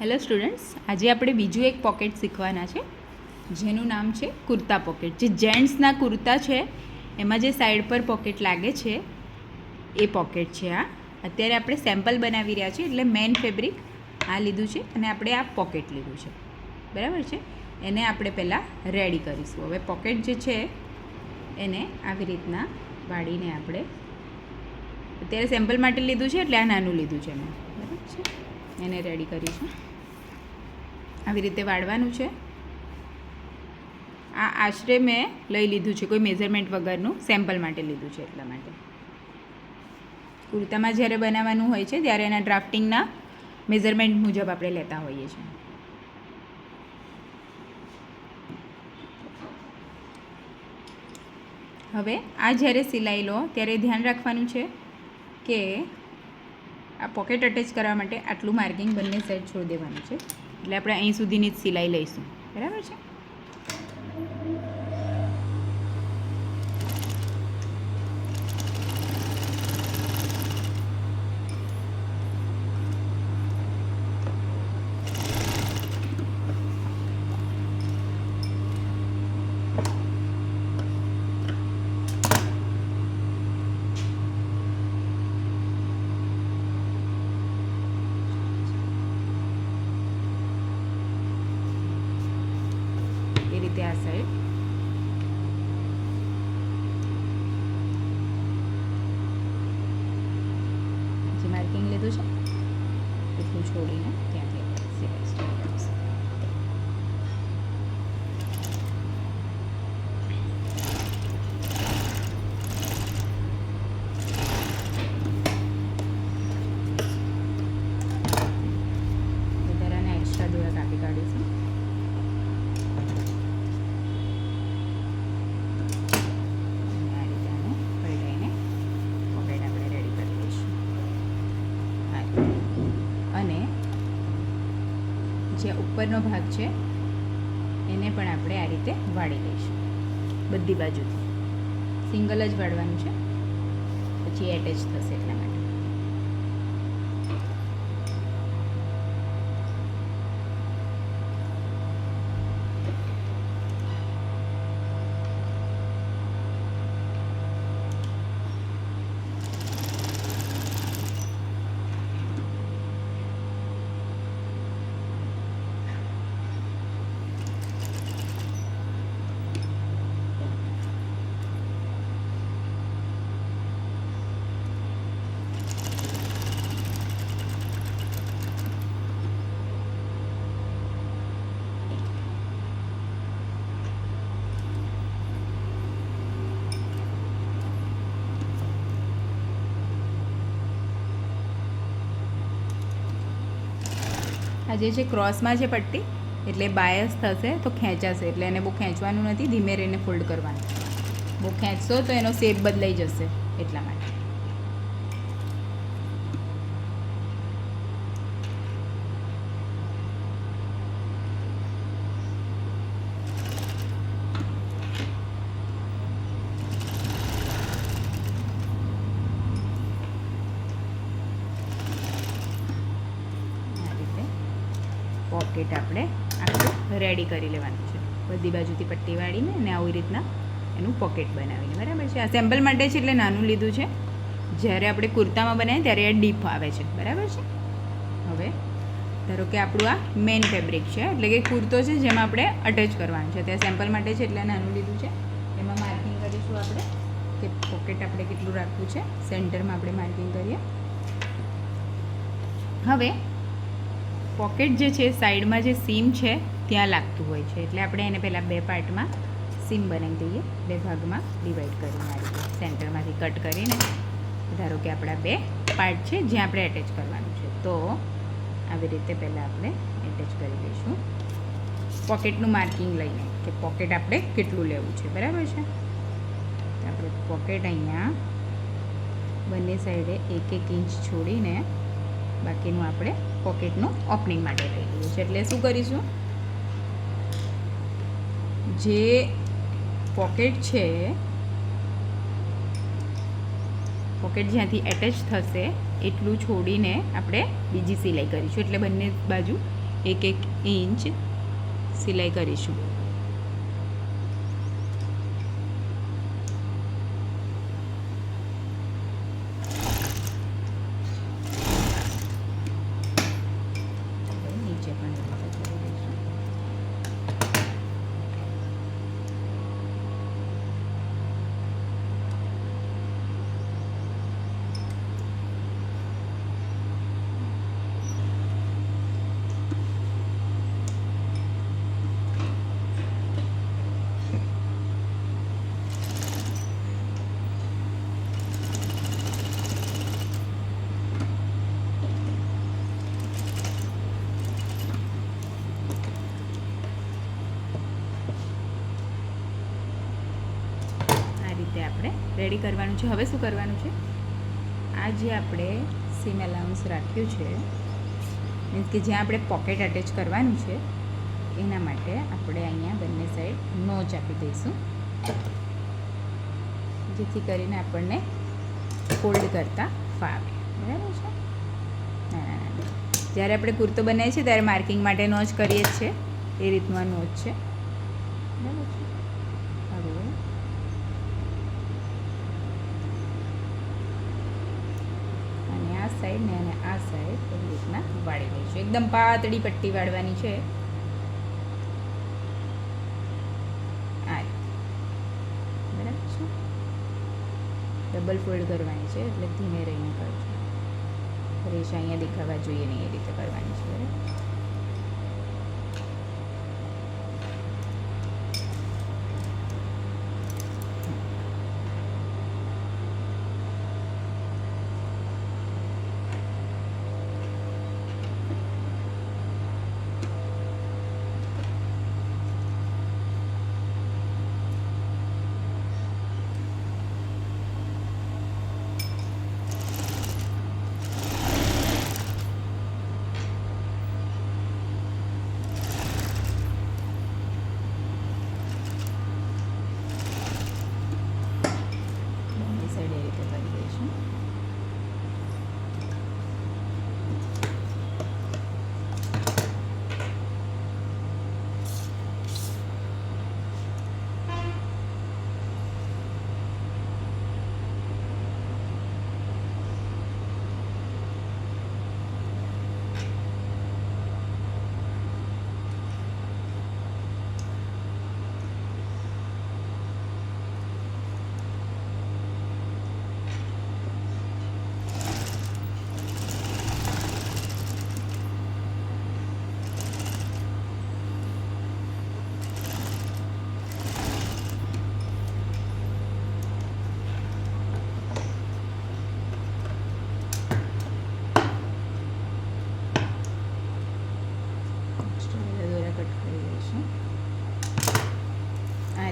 Hello students, આજે આપણે બીજું એક પોકેટ શીખવાના છે જેનું નામ છે કુર્તા પોકેટ. જે જેન્ટ્સના કુર્તા છે એમાં જે સાઈડ પર પોકેટ લાગે છે એ પોકેટ છે. આ અત્યારે આપણે સેમ્પલ બનાવી રહ્યા છીએ, એટલે મેઇન ફેબ્રિક આ લીધું છે અને આપણે આ પોકેટ લીધું છે, બરાબર છે. એને આપણે પહેલાં રેડી કરીશું. હવે પોકેટ જે છે એને આવી રીતના વાળીને આપણે અત્યારે સેમ્પલ માટે લીધું છે, એટલે આ નાનું લીધું છે મેં, બરાબર છે. એને રેડી કરીશું. આવી રીતે વાળવાનું છે. આ આશરે મેં લઈ લીધું છે, કોઈ મેઝરમેન્ટ વગરનું, સેમ્પલ માટે લીધું છે એટલા માટે. કુર્તામાં જ્યારે બનાવવાનું હોય છે ત્યારે એના ડ્રાફ્ટિંગના મેઝરમેન્ટ મુજબ આપણે લેતા હોઈએ છીએ. હવે આ જ્યારે સિલાઈ લો ત્યારે ધ્યાન રાખવાનું છે કે આ પોકેટ અટેચ કરવા માટે આટલું માર્કિંગ બંને સાઈડ છોડી દેવાનું છે, એટલે આપણે અહીં સુધીની જ સિલાઈ લઈશું, બરાબર છે. રીતે આ સાઈડ જે માર્કિંગ લીધું છે એટલું છોડીને ત્યાંથી સિલાઈ સ્ટાર્ટ કરીશું. વધારાના એક્સ્ટ્રા દોરા કાપી કાઢીશું. અને જે ઉપરનો ભાગ છે એને પણ આપણે આ રીતે વાળી લઈશું બધી બાજુથી. સિંગલ જ વાળવાનું છે, પછી એટેચ થશે એટલા માટે. આ જે છે ક્રોસમાં છે પટ્ટી, એટલે બાયસ થશે તો ખેંચાશે, એટલે એને બહુ ખેંચવાનું નથી, ધીમે રહીને ફોલ્ડ કરવાનું. બહુ ખેંચશો તો એનો શેપ બદલાઈ જશે એટલા માટે. પોકેટ આપણે આખું રેડી કરી લેવાનું છે, બધી બાજુથી પટ્ટી વાળીને અને આવી રીતના એનું પોકેટ બનાવીને, બરાબર છે. આ સેમ્પલ માટે છે એટલે નાનું લીધું છે. જ્યારે આપણે કુર્તામાં બનાવીએ ત્યારે આ ડીપ આવે છે, બરાબર છે. હવે ધારો કે આપણું આ મેઇન ફેબ્રિક છે, એટલે કે કુર્તો છે જેમાં આપણે અટેચ કરવાનું છે. ત્યાં સેમ્પલ માટે છે એટલે નાનું લીધું છે. એમાં માર્કિંગ કરીશું આપણે કે પોકેટ આપણે કેટલું રાખવું છે. સેન્ટરમાં આપણે માર્કિંગ કરીએ. હવે પોકેટ જે છે સાઈડમાં જે સીમ છે ત્યાં લાગતું હોય છે, એટલે આપણે એને પહેલાં બે પાર્ટમાં સીમ બનાવી દઈએ, બે ભાગમાં ડિવાઈડ કરીને આ રીતે સેન્ટરમાંથી કટ કરીને. ધારો કે આપણા બે પાર્ટ છે જ્યાં આપણે એટેચ કરવાનું છે, તો આવી રીતે પહેલાં આપણે એટેચ કરી દઈશું પોકેટનું માર્કિંગ લઈને કે પોકેટ આપણે કેટલું લેવું છે, બરાબર છે. તો આપણે પોકેટ અહીંયા બંને સાઈડે 1-1 ઇંચ છોડીને બાકીનું આપણે પોકેટનું ઓપનિંગ માટે લઈ લીધું છે. એટલે શું કરીશું, જે પોકેટ છે પોકેટ જ્યાંથી એટેચ થશે એટલું છોડીને આપણે બીજી સિલાઈ કરીશું, એટલે બંને બાજુ 1 ઇંચ સિલાઈ કરીશું. નીચે પણ રીતે આપણે રેડી કરવાનું છે. હવે શું કરવાનું છે, આ જે આપણે સીમ અલાઉન્સ રાખ્યું છે, મીન્સ કે જ્યાં આપણે પોકેટ અટેચ કરવાનું છે, એના માટે આપણે અહીંયા બંને સાઈડ નોચ આપી દઈશું, જેથી કરીને આપણને ફોલ્ડ કરતાં ફાવે. બરાબર છે. જ્યારે આપણે કુર્તો બનાવીએ છીએ ત્યારે માર્કિંગ માટે નોચ કરીએ જ છે, એ રીતનું આ નોચ છે. બરાબર છે. હવે આ સાઈડ ને અને આ સાઈડ એવી રીતના વાળી લઈશું. એકદમ પાતળી પટ્ટી વાળવાની છે. આ બરાબર છે. ડબલ ફોલ્ડ કરવાની છે, એટલે ધીમે રહીને કરજો. રેશા અહીંયા દેખાવા જોઈએ નહીં, એ રીતે કરવાની છે. બરાબર.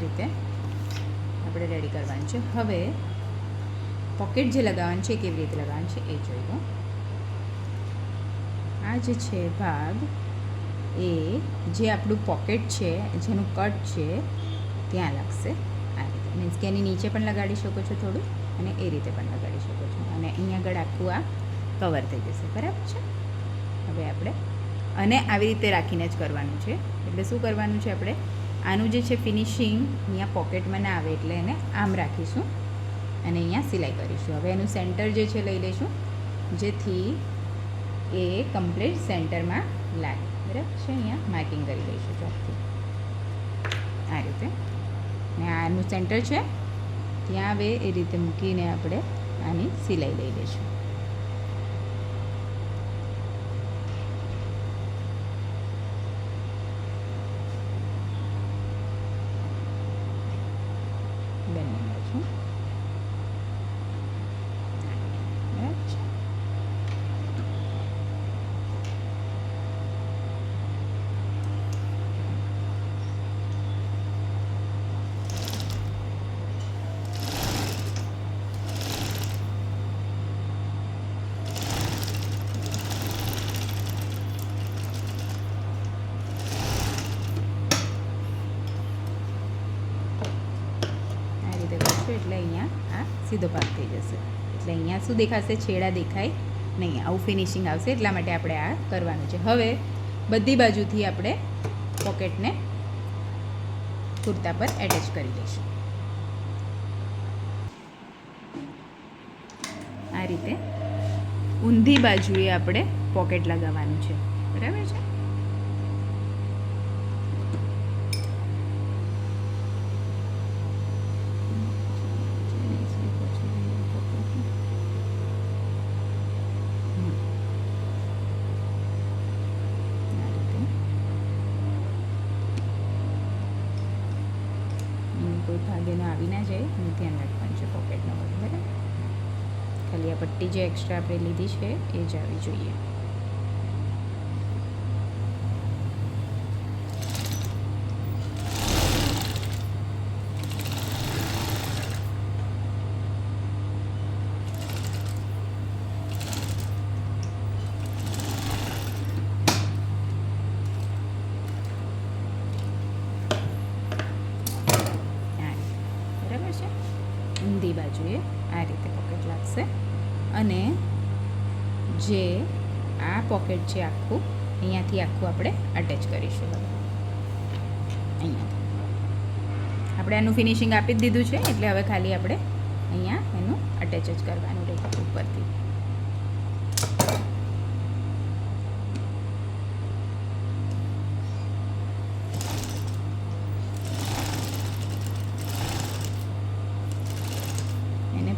રીતે આપણે રેડી કરવાનું છે. હવે પોકેટ જે લગાવવાનું છે, કેવી રીતે લગાવવાનું છે એ જોઈ લો. આ જે છે ભાગ, એ જે આપણું પોકેટ છે, જેનું કટ છે, ત્યાં લાગશે. આ રીતે મીન્સ કે એની નીચે પણ લગાડી શકો છો થોડું, અને એ રીતે પણ લગાડી શકો છો. અને અહીંયા આગળ આખું આ કવર થઈ જશે. બરાબર છે. હવે આપણે અને આવી રીતે રાખીને જ કરવાનું છે. એટલે શું કરવાનું છે, આપણે આનું જે છે ફિનિશિંગ અહીંયા પોકેટમાં ના આવે, એટલે એને આમ રાખીશું અને અહીંયા સિલાઈ કરીશું. હવે એનું સેન્ટર જે છે લઈ લઈશું, જેથી એ કમ્પ્લીટ સેન્ટરમાં લાગે. બરાબર છે. અહીંયા માર્કિંગ કરી લઈશું ચોકથી આ રીતે. ને આનું સેન્ટર છે ત્યાં આવે એ રીતે મૂકીને આપણે આની સિલાઈ લઈ લઈશું. બંને બાજુ એટલે અહીંયા આ સીધો ભાગ થઈ જશે. એટલે અહીંયા શું દેખાશે, છેડા દેખાય નહીં, આવું ફિનિશિંગ આવશે. એટલા માટે આપણે આ કરવાનું છે. હવે બધી બાજુથી આપણે પોકેટને કુર્તા પર એટેચ કરી લઈશું. આ રીતે ઊંધી બાજુએ આપણે પોકેટ લગાવવાનું છે. બરાબર છે. કોઈ ભાગેનો આવી ના જાય એનું ધ્યાન રાખવાનું છે પોકેટનો. બરાબર. ખાલી આ પટ્ટી જે એક્સ્ટ્રા આપણે લીધી છે એ જ આવી જોઈએ. ઊંધી બાજુએ આ રીતે પોકેટ લાગશે અને જે આ પોકેટ છે આખું અહીંયાથી આખું આપણે અટેચ કરીશું. હવે અહીંયાથી આપણે આનું ફિનિશિંગ આપી જ દીધું છે એટલે હવે ખાલી આપણે અહીંયા એનું અટેચ જ કરવાનું રહે ઉપરથી.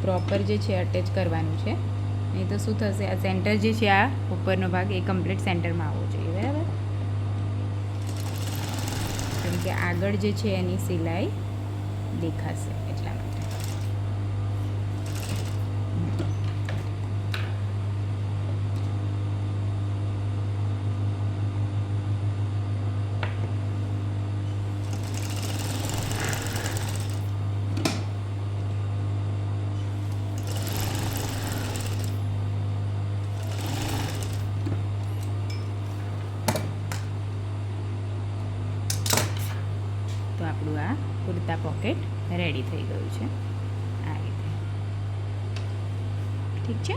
પ્રોપર જે છે અટેચ કરવાનું છે, નહીં તો શું થશે, આ સેન્ટર જે છે આ ઉપરનો ભાગ એ કમ્પ્લીટ સેન્ટરમાં આવવો જોઈએ. બરાબર. કેમ કે આગળ જે છે એની સિલાઈ દેખાશે એટલા માટે. તો આપણું આ કુર્તા પોકેટ રેડી થઈ ગયું છે આ રીતે. ઠીક છે.